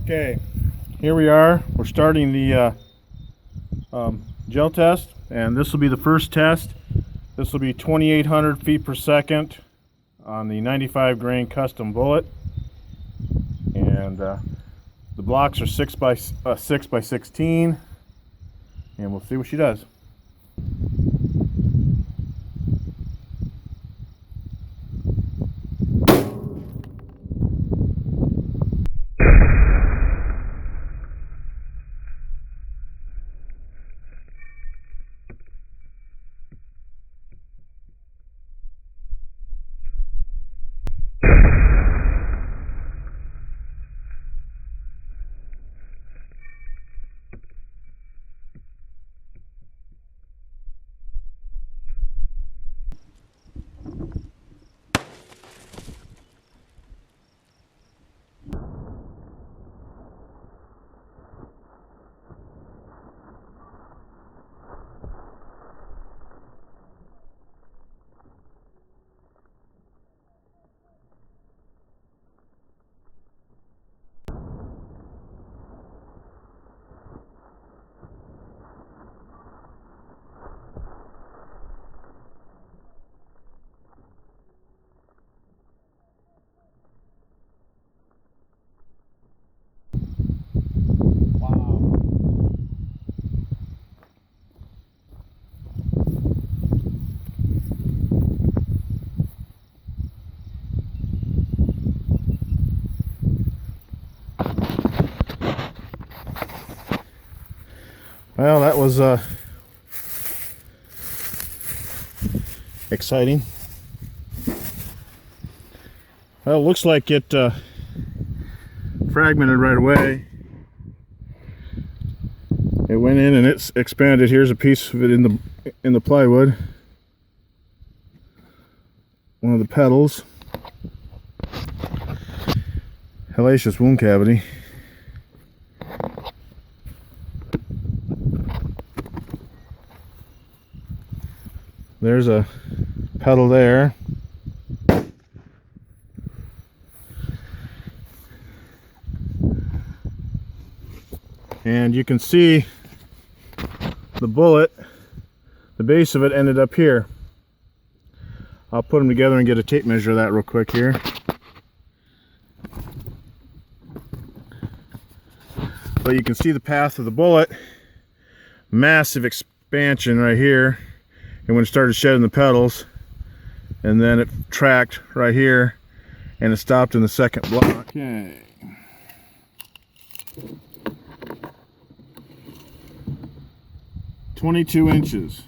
Okay, here we are. We're starting the gel test, and this will be the first test. This will be 2,800 feet per second on the 95 grain custom bullet, and the blocks are 6 by 16, and we'll see what she does. Well, that was exciting. Well, it looks like it fragmented right away. It went in and it's expanded. Here's a piece of it in the plywood. One of the petals. Hellacious wound cavity. There's a petal there. And you can see the bullet, the base of it ended up here. I'll put them together and get a tape measure of that real quick here. But you can see the path of the bullet. Massive expansion right here. And when it started shedding the petals, and then it tracked right here, and it stopped in the second block. Okay. "22 inches.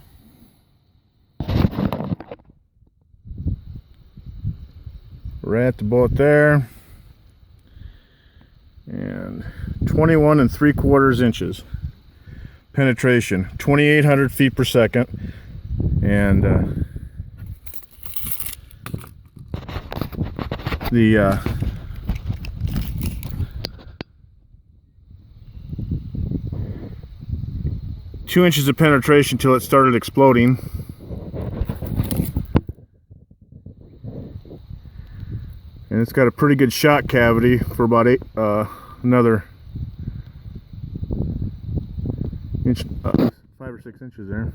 Right at the bullet there. And 21 3/4 inches. Penetration, 2,800 feet per second. And the 2 inches of penetration till it started exploding. And it's got a pretty good shot cavity for about another inch, 5 or 6 inches there.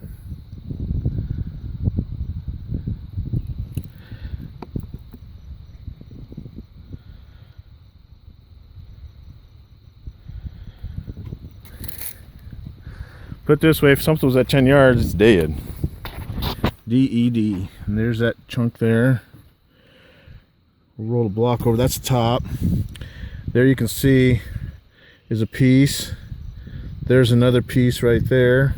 Put it this way, if something was at 10 yards, it's dead. D-E-D. And there's that chunk there. We'll roll the block over. That's the top. There you can see is a piece. There's another piece right there.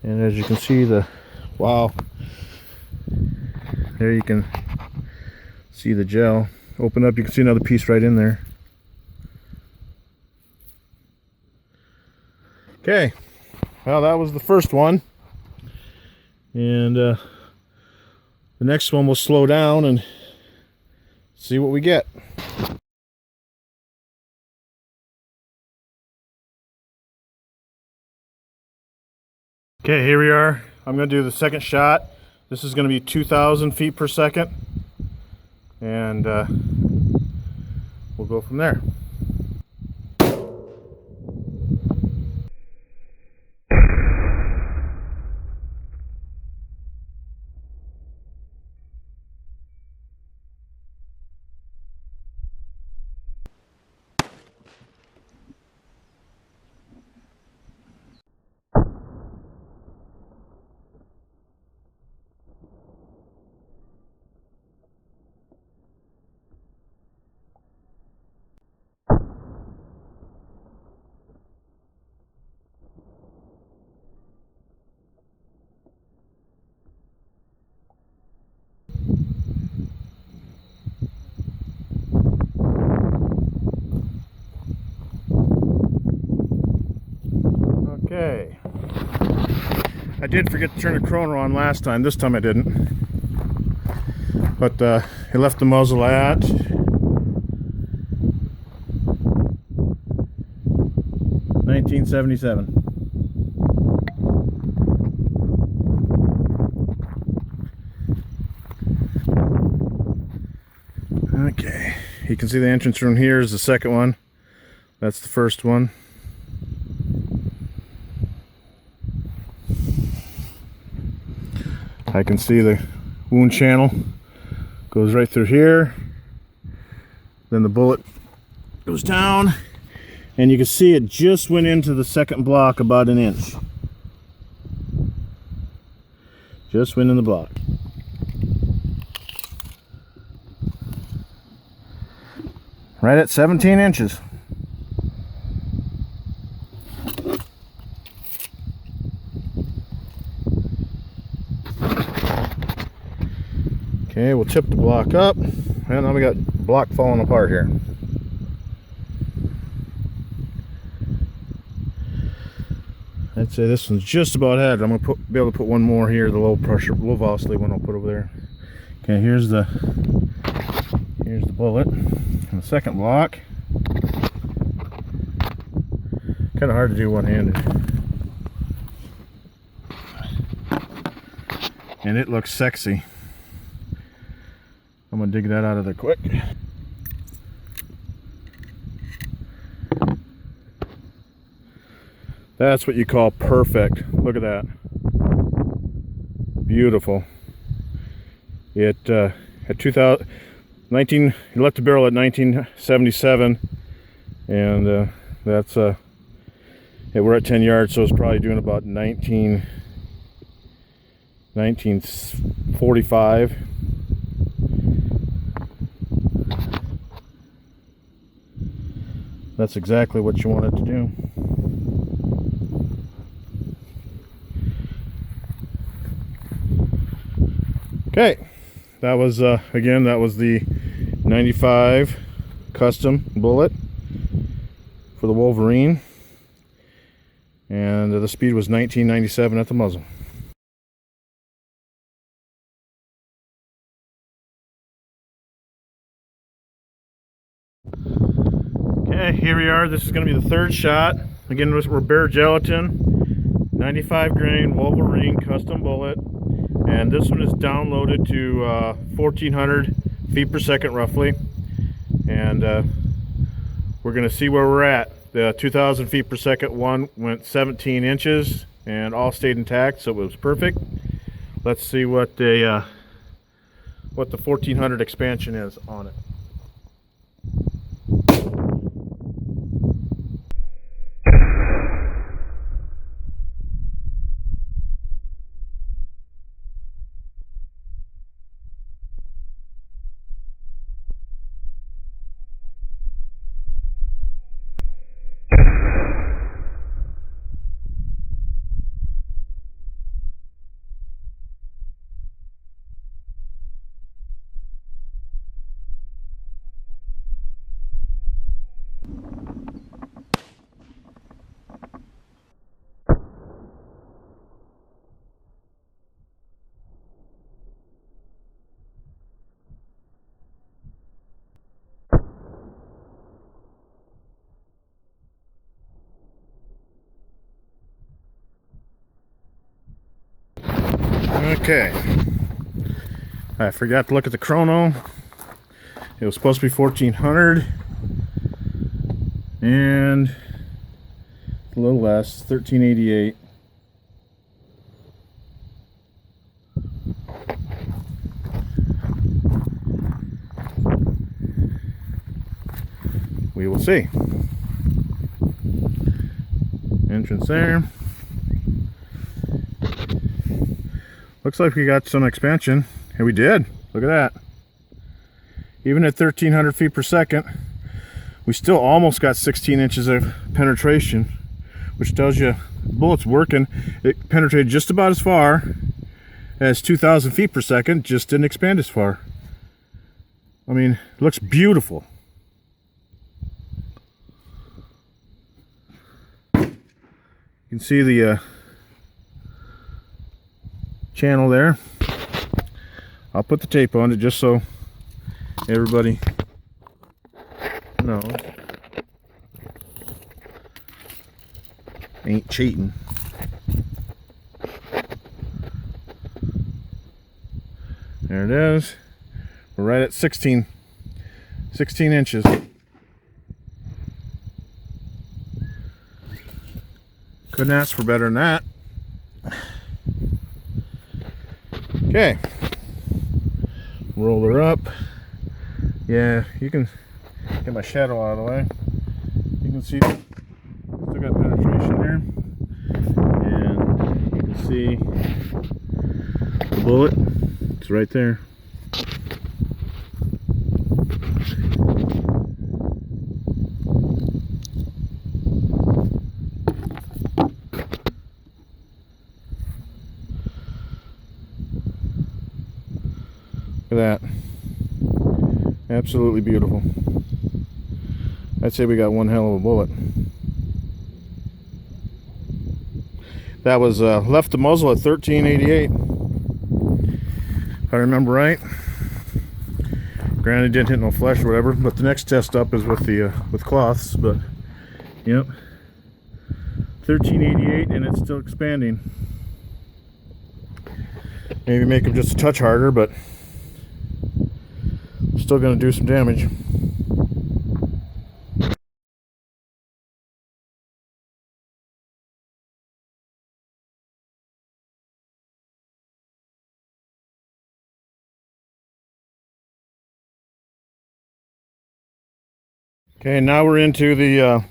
And as you can see, wow. There you can see the gel. Open up, you can see another piece right in there. Okay, well, that was the first one. And the next one will slow down and see what we get. Okay, here we are. I'm going to do the second shot. This is going to be 2,000 feet per second, and we'll go from there. Okay, I did forget to turn the chrono on last time. This time I didn't, but it left the muzzle at 1977. Okay, you can see the entrance room here is the second one. That's the first one. I can see the wound channel goes right through here. Then the bullet goes down, and you can see it just went into the second block about an inch. Just went in the block. Right at 17 inches. Okay, we'll tip the block up, and now we got block falling apart here. I'd say this one's just about had it. I'm gonna be able to put one more here, the low pressure, low velocity one I'll put over there. Okay, here's the bullet in the second block. Kind of hard to do one-handed, and it looks sexy. I'm gonna dig that out of there quick. That's what you call perfect. Look at that. Beautiful. It at 19 you left the barrel at 1977, and that's yeah, we're at 10 yards, so it's probably doing about 1945. That's exactly what you want it to do. Okay, that was again, that was the 95 custom bullet for the Wolverine, and the speed was 1997 at the muzzle. Okay, here we are. This is going to be the third shot. Again, we're bare gelatin, 95 grain Wolverine custom bullet, and this one is downloaded to 1400 feet per second roughly, and we're going to see where we're at. The 2000 feet per second one went 17 inches and all stayed intact, so it was perfect. Let's see what the 1400 expansion is on it. Okay, I forgot to look at the chrono. It was supposed to be 1400 and a little less, 1388. We will see. Entrance there. Looks like we got some expansion. And we did. Look at that. Even at 1300 feet per second, we still almost got 16 inches of penetration, which tells you the bullet's working. It penetrated just about as far as 2000 feet per second, just didn't expand as far. I mean, it looks beautiful. You can see the channel there. I'll put the tape on it just so everybody knows. Ain't cheating. There it is. We're right at 16 inches. Couldn't ask for better than that. Okay. Roll her up. Yeah, you can get my shadow out of the way. You can see still got penetration there. And you can see the bullet. It's right there. Look at that. Absolutely beautiful. I'd say we got one hell of a bullet. That was left the muzzle at 1388, if I remember right. Granted, it didn't hit no flesh or whatever, but the next test up is with the with cloths. But yep, 1388, and it's still expanding. Maybe make them just a touch harder, but still going to do some damage. Okay, now we're into the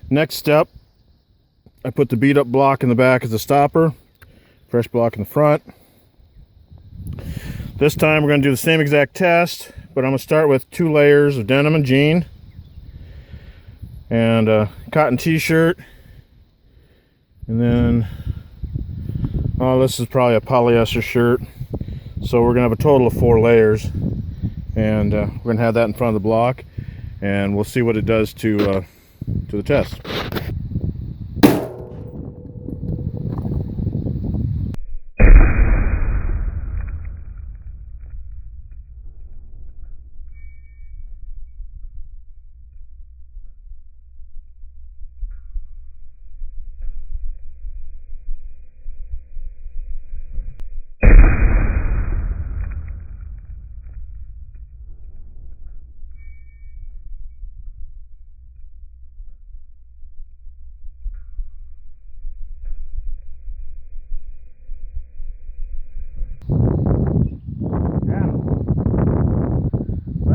next step. I put the beat up block in the back as a stopper, fresh block in the front. This time we're going to do the same exact test, but I'm going to start with 2 layers of denim and jean and a cotton t-shirt, and then this is probably a polyester shirt. So we're going to have a total of 4 layers, and we're going to have that in front of the block, and we'll see what it does to the test.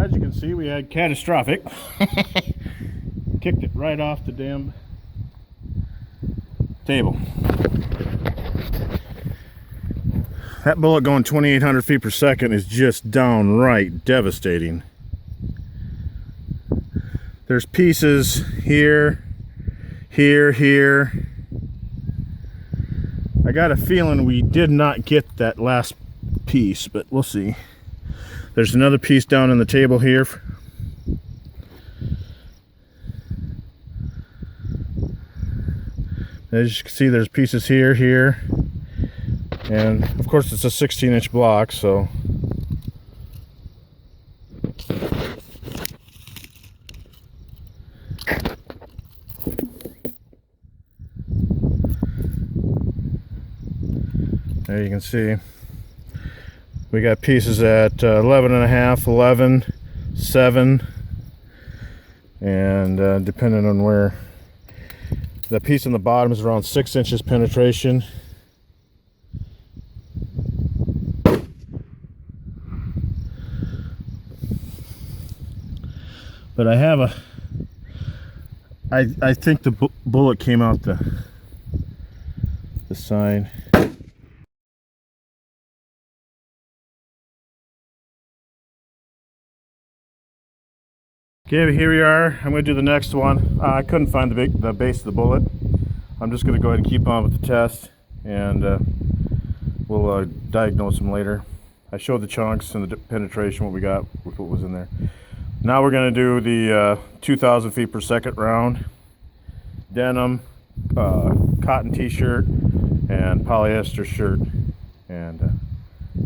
As you can see, we had catastrophic. Kicked it right off the damn table. That bullet going 2,800 feet per second is just downright devastating. There's pieces here, here. I got a feeling we did not get that last piece, but we'll see. There's another piece down on the table here. As you can see, there's pieces here, and of course it's a 16-inch block, so there you can see. We got pieces at 11 and a half, 11, 7, and depending on where. The piece on the bottom is around 6 inches penetration. But I have a, I think the bullet came out the side. Okay, here we are. I'm going to do the next one. I couldn't find the base of the bullet. I'm just going to go ahead and keep on with the test, and we'll diagnose them later. I showed the chunks and the penetration, what we got with what was in there. Now we're going to do the 2,000 feet per second round. Denim, cotton t-shirt, and polyester shirt. And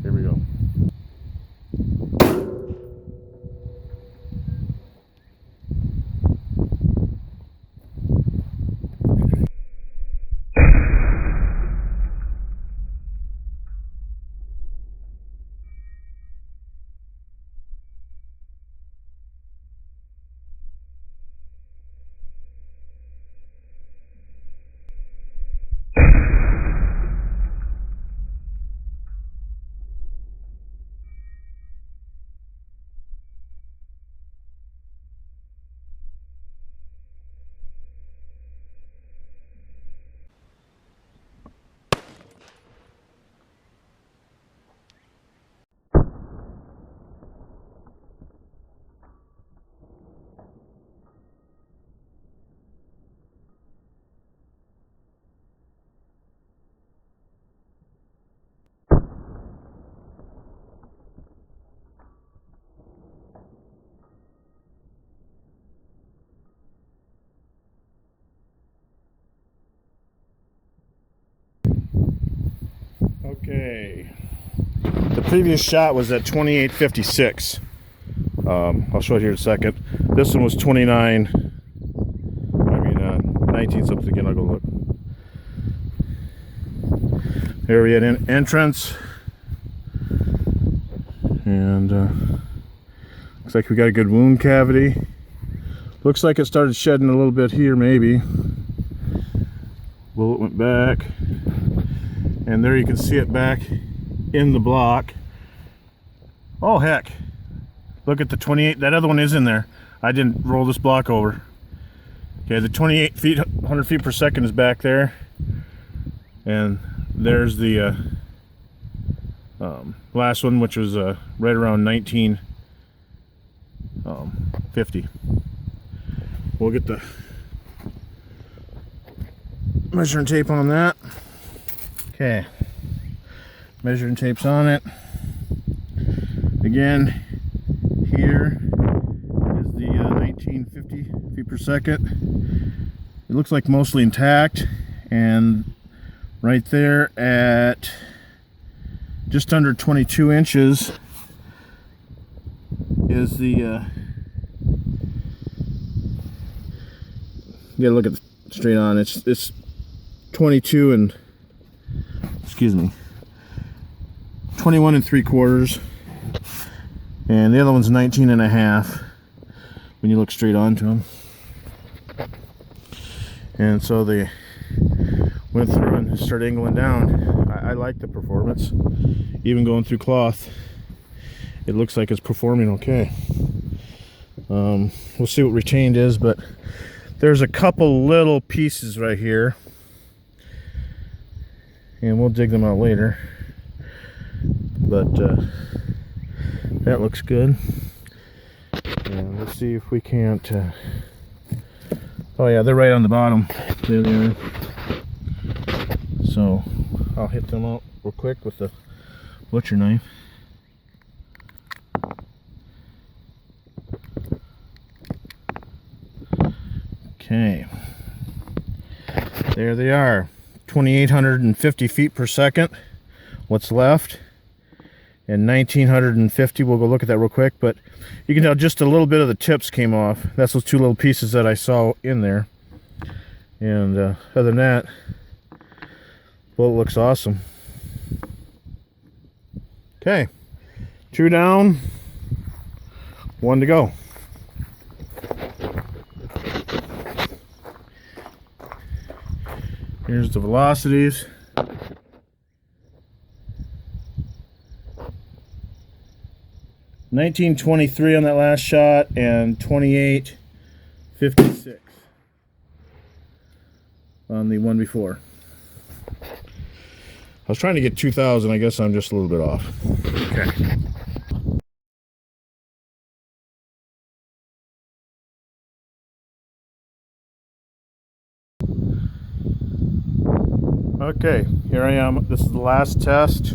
here we go. Okay, the previous shot was at 28.56. I'll show it here in a second. This one was 29. 19 something again. I'll go look. Here we had an entrance, and looks like we got a good wound cavity. Looks like it started shedding a little bit here, maybe. Bullet went back. And there you can see it back in the block. Oh heck, look at the 28, that other one is in there. I didn't roll this block over. Okay, the 28 feet, 100 feet per second is back there. And there's the last one, which was right around 1950. We'll get the measuring tape on that. Okay, measuring tape's on it. Again, here is the 1950 feet per second. It looks like mostly intact, and right there at just under 22 inches is the you gotta look at straight on. It's 22 and 21 3/4, and the other one's 19 and a half when you look straight onto them. And so they went through and started angling down. I like the performance. Even going through cloth, it looks like it's performing okay. We'll see what retained is, but there's a couple little pieces right here, and we'll dig them out later, but that looks good. And let's see if we can't oh yeah, they're right on the bottom. There they are. So I'll hit them out real quick with the butcher knife. Okay, there they are. 2,850 feet per second, what's left, and 1,950. We'll go look at that real quick, but you can tell just a little bit of the tips came off. That's those two little pieces that I saw in there. And other than that, bullet looks awesome. Okay, 2 down, 1 to go. Here's the velocities. $19.23 on that last shot and $28.56 on the one before. I was trying to get 2,000. I guess I'm just a little bit off. Okay. Okay, here I am. This is the last test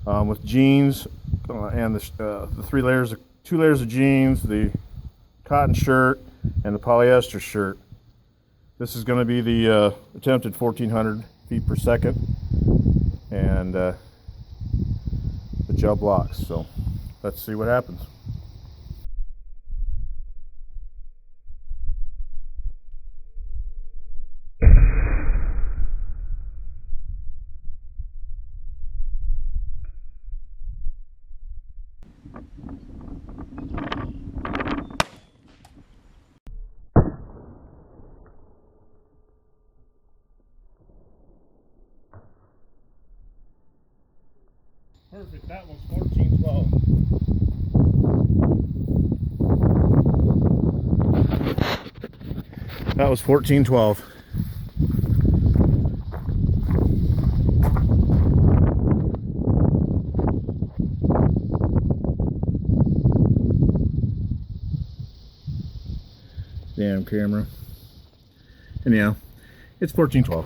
with jeans and the 2 layers of jeans, the cotton shirt, and the polyester shirt. This is going to be the attempted 1,400 feet per second, and the gel blocks. So let's see what happens. Perfect, that was 1412. That was 1412. Damn camera. Anyhow, it's 1412.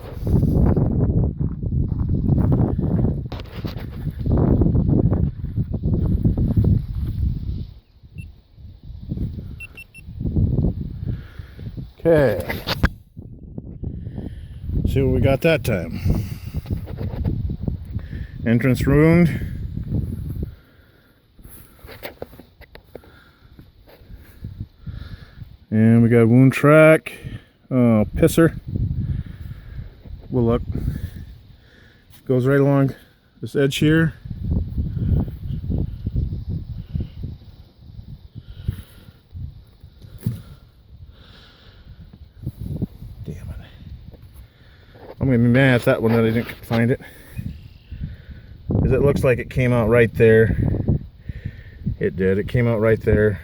Okay, see what we got that time. Entrance ruined. And we got wound track. Oh, pisser. Well, look. Goes right along this edge here. I'm gonna be mad at that one that I didn't find it, because it looks like it came out right there. It did. It came out right there.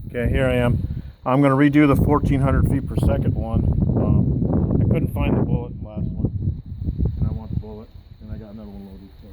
Okay, here I am. I'm gonna redo the 1,400 feet per second one. I couldn't find the bullet in the last one, and I want the bullet, and I got another one loaded. So.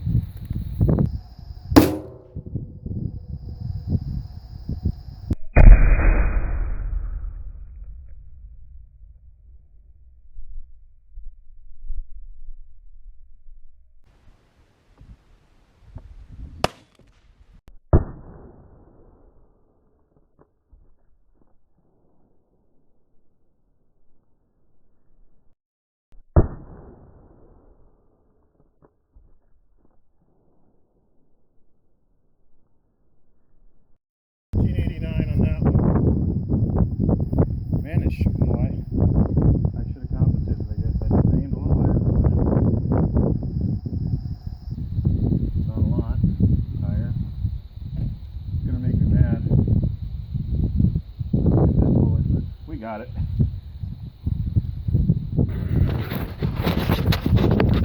Man, it's shooting wide. I should have compensated, I guess. I aimed a little higher this time. Not a lot higher. It's gonna make me mad. Get that bullet, but we got it.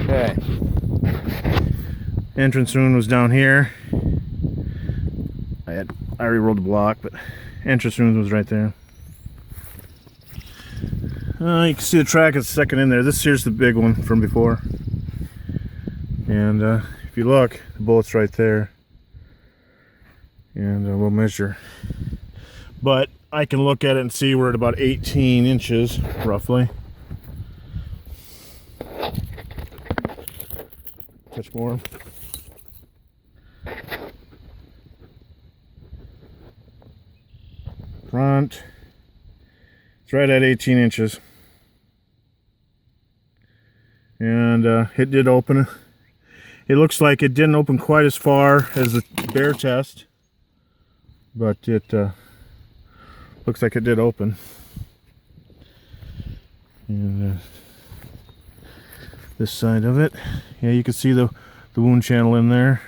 Okay. Entrance wound was down here. I already rolled the block, but entrance wound was right there. You can see the track is second in there. This here's the big one from before. And if you look, the bullet's right there. And we'll measure. But I can look at it and see we're at about 18 inches, roughly. Touch more. Front. It's right at 18 inches. And it did open. It looks like it didn't open quite as far as the bear test, but it looks like it did open. And this side of it, yeah, you can see the wound channel in there,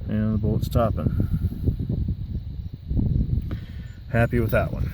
and the bullet stopping. Happy with that one.